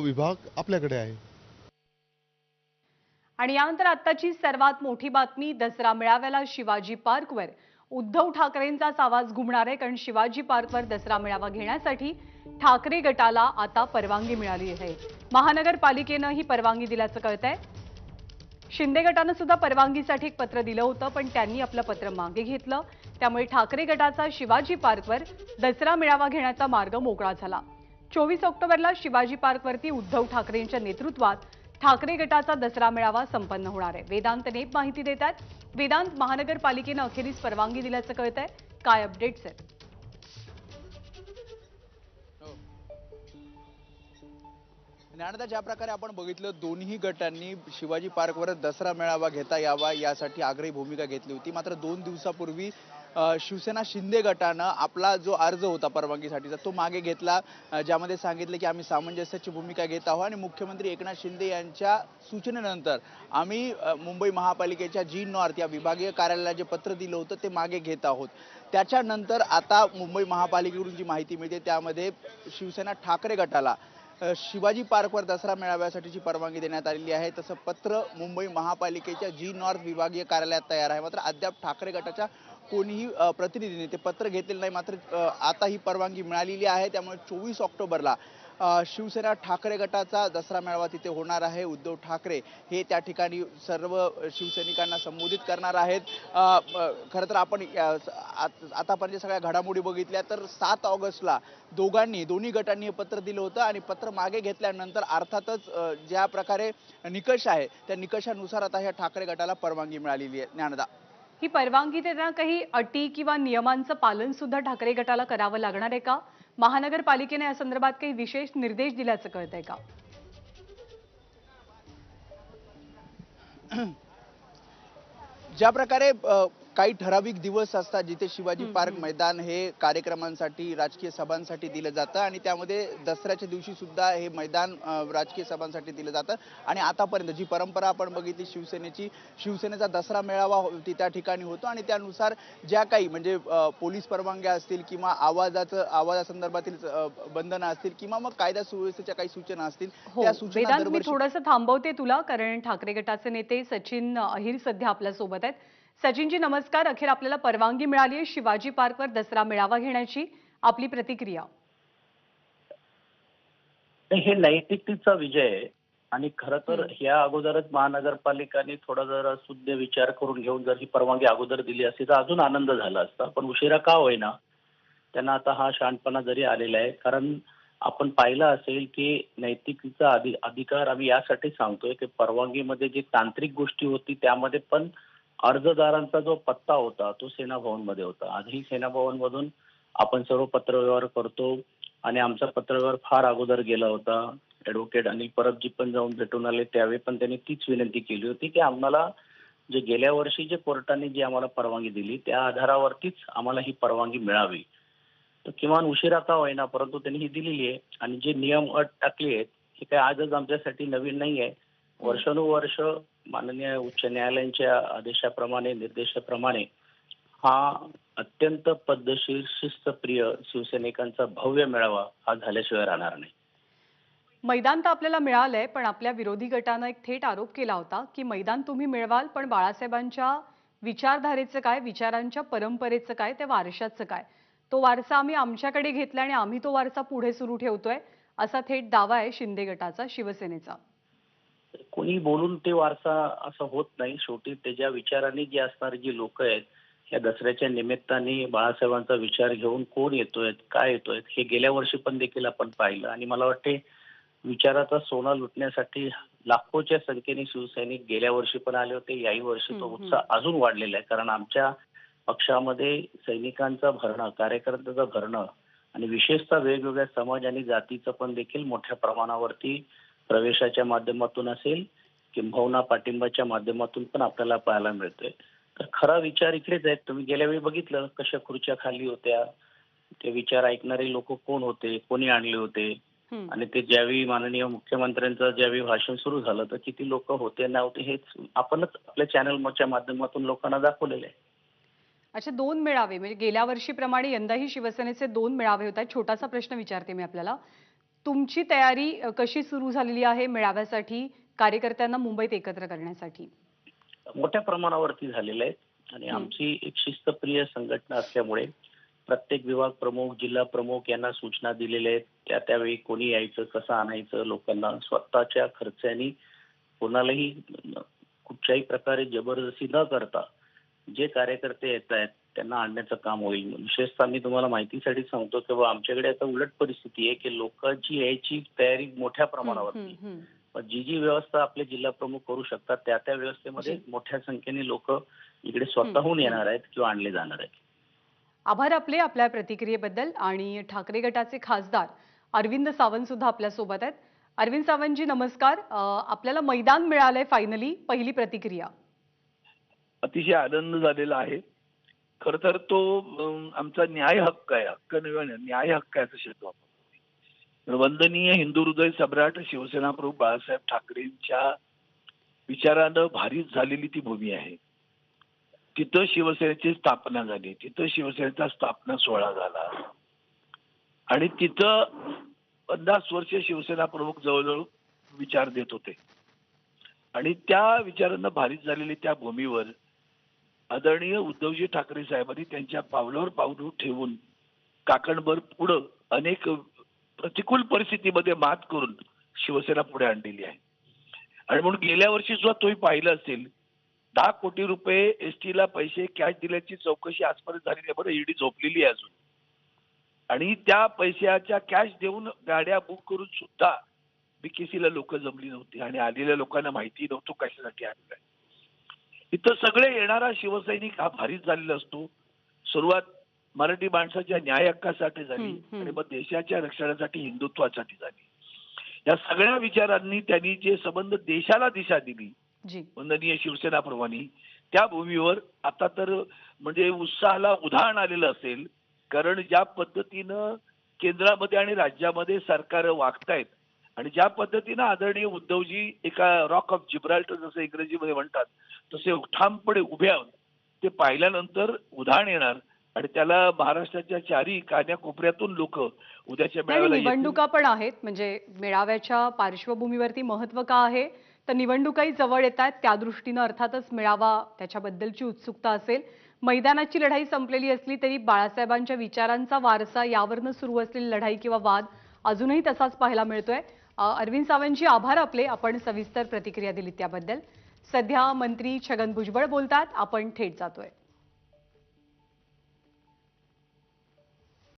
विभाग आपल्याकडे आहे. आणि यानंतर आत्ताची सर्वात मोठी बातमी, दसरा मेळाव्याला शिवाजी पार्कवर उद्धव ठाकरेंचाच आवाज घुमणार आहे. कारण शिवाजी पार्कवर दसरा मेळावा घेण्यासाठी ठाकरे गटाला आता परवानगी मिळाली आहे. महानगरपालिकेनं ही परवानगी दिल्याचं कळतंय. शिंदे गटानं सुद्धा परवानगीसाठी एक पत्र दिलं होतं, पण त्यांनी आपलं पत्र मागे घेतलं. त्यामुळे ठाकरे गटाचा शिवाजी पार्कवर दसरा मेळावा घेण्याचा मार्ग मोकळा झाला. 24 ऑक्टोबरला शिवाजी पार्कवरती उद्धव ठाकरेंच्या नेतृत्वात ठाकरे गटाचा दसरा मेळावा संपन्न होणार आहे. वेदांत नेप माहिती देतात. वेदांत, महानगरपालिकेनं अखेरीस परवानगी दिल्याचं कळतंय. काय अपडेट्स आहेत? ज्ञानदा, ज्या प्रकारे आपण बघितलं, दोन्ही गटांनी शिवाजी पार्कवर दसरा मेळावा घेता यावा यासाठी आग्रही भूमिका घेतली होती. मात्र 2 दिवसापूर्वी शिवसेना शिंदे गटानं आपला जो अर्ज होता परवानगीसाठीचा तो मागे घेतला, ज्यामध्ये सांगितलं की आम्ही सामंजस्याची भूमिका घेत आहोत आणि मुख्यमंत्री एकनाथ शिंदे यांच्या सूचनेनंतर आम्ही मुंबई महापालिकेच्या जी नॉर्थ या विभागीय कार्यालयाला जे पत्र दिलं होतं ते मागे घेत आहोत. त्याच्यानंतर आता मुंबई महापालिकेकडून जी माहिती मिळते त्यामध्ये शिवसेना ठाकरे गटाला शिवाजी पार्कवर दसरा मेळाव्यासाठीची परवानगी देण्यात आलेली आहे. तसं पत्र मुंबई महापालिकेच्या जी नॉर्थ विभागीय कार्यालयात तयार आहे. मात्र अद्याप ठाकरे गटाच्या कोणीही प्रतिनिधीने ते पत्र घेतलेलं नाही. मात्र आता ही परवानगी मिळालेली आहे. त्यामुळे 24 ऑक्टोबरला शिवसेना ठाकरे गटाचा दसरा मेळावा तिथे होणार आहे. उद्धव ठाकरे हे त्या ठिकाणी सर्व शिवसैनिकांना संबोधित करणार आहेत. खरं तर आपण आतापर्यंत सगळ्या घडामोडी बघितल्या तर 7 ऑगस्टला दोन्ही गटांनी हे पत्र दिलं होतं आणि पत्र मागे घेतल्यानंतर अर्थातच ज्या प्रकारे निकष आहे त्या निकषानुसार आता ह्या ठाकरे गटाला परवानगी मिळालेली आहे. ज्ञानदा, ही परवानगी देताना काही अटी किंवा नियमांचं पालन सुद्धा ठाकरे गटाला करावं लागणार आहे का? महानगरपालिकेने या संदर्भात काही विशेष निर्देश दिल्याचं कळतंय का? ज्या प्रकारे काही ठराविक दिवस असतात जिथे शिवाजी पार्क मैदान हे कार्यक्रमांसाठी, राजकीय सभांसाठी दिलं जातं आणि त्यामध्ये दसऱ्याच्या दिवशी सुद्धा हे मैदान राजकीय सभांसाठी दिलं जातं. आणि आतापर्यंत जी परंपरा आपण बघितली शिवसेनेचा दसरा मेळावा त्या ठिकाणी होतो आणि त्यानुसार ज्या काही म्हणजे पोलीस परवानग्या असतील किंवा आवाजासंदर्भातील बंधनं असतील किंवा मग कायदा सुव्यवस्थेच्या काही सूचना असतील त्या सूचना वेदांत, मी दरवर्षी थोडंसं थांबवते तुला, कारण ठाकरे गटाचे नेते सचिन अहिर सध्या आपल्या सोबत आहेत. सचिनजी नमस्कार. अखेर आपल्याला परवानगी मिळाली आहे शिवाजी पार्कवर दसरा मेळावा घेण्याची. आपली प्रतिक्रिया? हे नैतिकतेचा विजय आहे आणि खरं तर या अगोदरच महानगरपालिकाने थोडा जर शुद्ध विचार करून घेऊन जर ही परवानगी अगोदर दिली असती तर अजून आनंद झाला असता. पण उशिरा का होईना त्यांना आता हा शहाणपणा जरी आलेला आहे. कारण आपण पाहिलं असेल की नैतिकतेचा अधिकार आम्ही यासाठी सांगतोय की परवानगीमध्ये जी तांत्रिक गोष्टी होती त्यामध्ये पण अर्जदारांचा जो पत्ता होता तो सेना भवनमध्ये होता. आजही सेना भवनमधून आपण सर्व पत्रव्यवहार करतो आणि आमचा पत्रव्यवहार फार अगोदर गेला होता. ॲडव्होकेट अनिल परबजी पण जाऊन भेटून आले. त्यावेळी पण त्यांनी तीच विनंती केली होती की आम्हाला जे गेल्या वर्षी जे कोर्टाने जी आम्हाला परवानगी दिली त्या आधारावरतीच आम्हाला ही परवानगी मिळावी. तर किमान उशिरा का होईना परंतु त्यांनी ही दिलेली आहे. आणि जे नियम अट टाकली आहेत हे काय आजच आमच्यासाठी नवीन नाही आहे. वर्षानुवर्ष माननीय उच्च न्यायालयाच्या आदेशाप्रमाणे, निर्देशाप्रमाणे हा अत्यंत पद्धतशीर, शिस्तप्रिय शिवसैनिकांचा भव्य मेळावा हा झाल्याशिवाय राहणार नाही. मैदान तर आपल्याला मिळालंय, पण आपल्या विरोधी गटानं एक थेट आरोप केला होता की मैदान तुम्ही मिळवाल, पण बाळासाहेबांच्या विचारधारेचं काय, विचारांच्या परंपरेचं काय, त्या वारशाचं काय? तो वारसा आम्ही आमच्याकडे घेतला आणि आम्ही तो वारसा पुढे सुरू ठेवतोय, असा थेट दावा आहे शिंदे गटाचा, शिवसेनेचा. कोणी बोलून ते वारसा असं होत नाही. शेवटी त्याच्या विचारांनी जी असणारी जी लोक आहेत या दसऱ्याच्या निमित्ताने बाळासाहेबांचा विचार घेऊन कोण येतोय, काय येतोय हे गेल्या वर्षी पण देखील आपण पाहिलं. आणि मला वाटते विचाराचा सोना लुटण्यासाठी लाखोच्या संख्येने शिवसैनिक गेल्या वर्षी पण आले होते. याही वर्षी तो उत्साह अजून वाढलेला आहे. कारण आमच्या पक्षामध्ये सैनिकांचं भरणं, कार्यकर्त्यांचं भरणं आणि विशेषतः वेगवेगळ्या समाज आणि जातीचं पण देखील मोठ्या प्रमाणावरती प्रवेशाच्या माध्यमातून असेल किंबहुना पाठिंबाच्या माध्यमातून पण आपल्याला पाहायला मिळतोय. तर खरा विचार इकडेच आहेत. तुम्ही गेल्या वेळी बघितलं कशा खुर्च्या खाली होत्या, ते विचार ऐकणारे लोक कोण होते, कोणी आणले होते. आणि ते ज्यावेळी माननीय मुख्यमंत्र्यांचं ज्यावेळी भाषण सुरू झालं तर किती लोक होते नव्हते हेच आपणच आपल्या चॅनलच्या माध्यमातून लोकांना दाखवलेलं आहे. अच्छा, 2 मेळावे म्हणजे गेल्या वर्षीप्रमाणे यंदाही शिवसेनेचे 2 मेळावे होत आहेत. छोटासा प्रश्न विचारते मी आपल्याला. तुमची तयारी कशी सुरू झालेली आहे मेळाव्यासाठी, कार्यकर्त्यांना मुंबईत एकत्र करण्यासाठी? मोठ्या प्रमाणावरती झालेलं आहे आणि आमची एक शिस्तप्रिय संघटना असल्यामुळे प्रत्येक विभाग प्रमुख, जिल्हा प्रमुख यांना सूचना दिलेल्या आहेत. त्यावेळी कोणी यायचं, कसं आणायचं, लोकांना स्वतःच्या खर्चानी कोणालाही कुठच्याही प्रकारे जबरदस्ती न करता जे कार्यकर्ते येत आहेत त्यांना आणण्याचं काम होईल. विशेषतः मी तुम्हाला माहितीसाठी सांगतो की आमच्याकडे आता उलट परिस्थिती आहे की लोकांची यायची तयारी मोठ्या प्रमाणावरती, पण जी व्यवस्था आपले जिल्हा प्रमुख करू शकतात त्या व्यवस्थेमध्ये मोठ्या संख्येने लोक इकडे स्वतःहून येणार आहेत किंवा आणले जाणार आहेत. आभार आपले आपल्या प्रतिक्रियेबद्दल. आणि ठाकरे गटाचे खासदार अरविंद सावंत सुद्धा आपल्या सोबत आहेत. अरविंद सावंतजी नमस्कार. आपल्याला मैदान मिळालंय फायनली, पहिली प्रतिक्रिया. अतिशय आनंद झालेला आहे. खर तर तो आमचा न्याय हक्क आहे, हक्क नव्हे न्याय हक्क आहे असं शब्द वापरतो. वंदनीय हिंदू हृदय सम्राट शिवसेना प्रमुख बाळासाहेब ठाकरेंच्या विचारानं भारीच झालेली ती भूमी आहे. तिथं शिवसेनेची स्थापना झाली, तिथं शिवसेनेचा स्थापना सोहळा झाला आणि तिथं 50 वर्ष शिवसेना प्रमुख जवळजवळ विचार देत होते आणि त्या विचारांना भारीच झालेली त्या भूमीवर आदरणीय उद्धवजी ठाकरे साहेबांनी त्यांच्या पावलावर पाऊल ठेवून काकणभर पुढं अनेक प्रतिकूल परिस्थितीमध्ये मात करून शिवसेना पुढे आणलेली आहे. आणि म्हणून गेल्या वर्षी सुद्धा तुम्ही पाहिलं असेल 10 कोटी रुपये एसटीला पैसे कॅश दिल्याची चौकशी आजपर्यंत झाली नाही. बरं, ईडी झोपलेली आहे अजून आणि त्या पैशाच्या कॅश देऊन गाड्या बुक करून सुद्धा बीकेसीला लोक जमली नव्हती आणि आलेल्या लोकांना माहिती नव्हतं कशासाठी आलेलं आहे. इथं सगळे येणारा शिवसैनिक हा भारीच झालेला असतो. सुरुवात मराठी माणसाच्या न्याय हक्कासाठी झाली आणि मग देशाच्या रक्षणासाठी, हिंदुत्वासाठी झाली. या सगळ्या विचारांनी त्यांनी जे संबंध देशाला दिशा दिली वंदनीय शिवसेना प्रमुखांनी, त्या भूमीवर आता तर म्हणजे उत्साहाला उधाण आलेलं असेल. कारण ज्या पद्धतीनं केंद्रामध्ये आणि राज्यामध्ये सरकार वागतायत आणि ज्या पद्धतीनं आदरणीय उद्धवजी एका रॉक ऑफ जिब्राल्टर जसं इंग्रजीमध्ये म्हणतात तसे ठामपणे उभे आहोत, ते पाहिल्यानंतर उधाण येणार आणि त्याला महाराष्ट्राच्या चारी कान्याकोपऱ्यातून लोक उद्याच्या मेळाव्याला निवडणुका पण आहेत. म्हणजे मेळाव्याच्या पार्श्वभूमीवरती महत्व का आहे तर निवडणुकाही जवळ येत आहेत, त्या दृष्टीनं अर्थातच मेळावा त्याच्याबद्दलची उत्सुकता असेल. मैदानाची लढाई संपलेली असली तरी बाळासाहेबांच्या विचारांचा वारसा यावरनं सुरू असलेली लढाई किंवा वाद अजूनही तसाच पाहायला मिळतोय. अरविंद सावंतजी आभार आपले, आपण सविस्तर प्रतिक्रिया दिली त्याबद्दल. सध्या मंत्री छगन भुजबळ बोलतात, आपण थेट जातोय.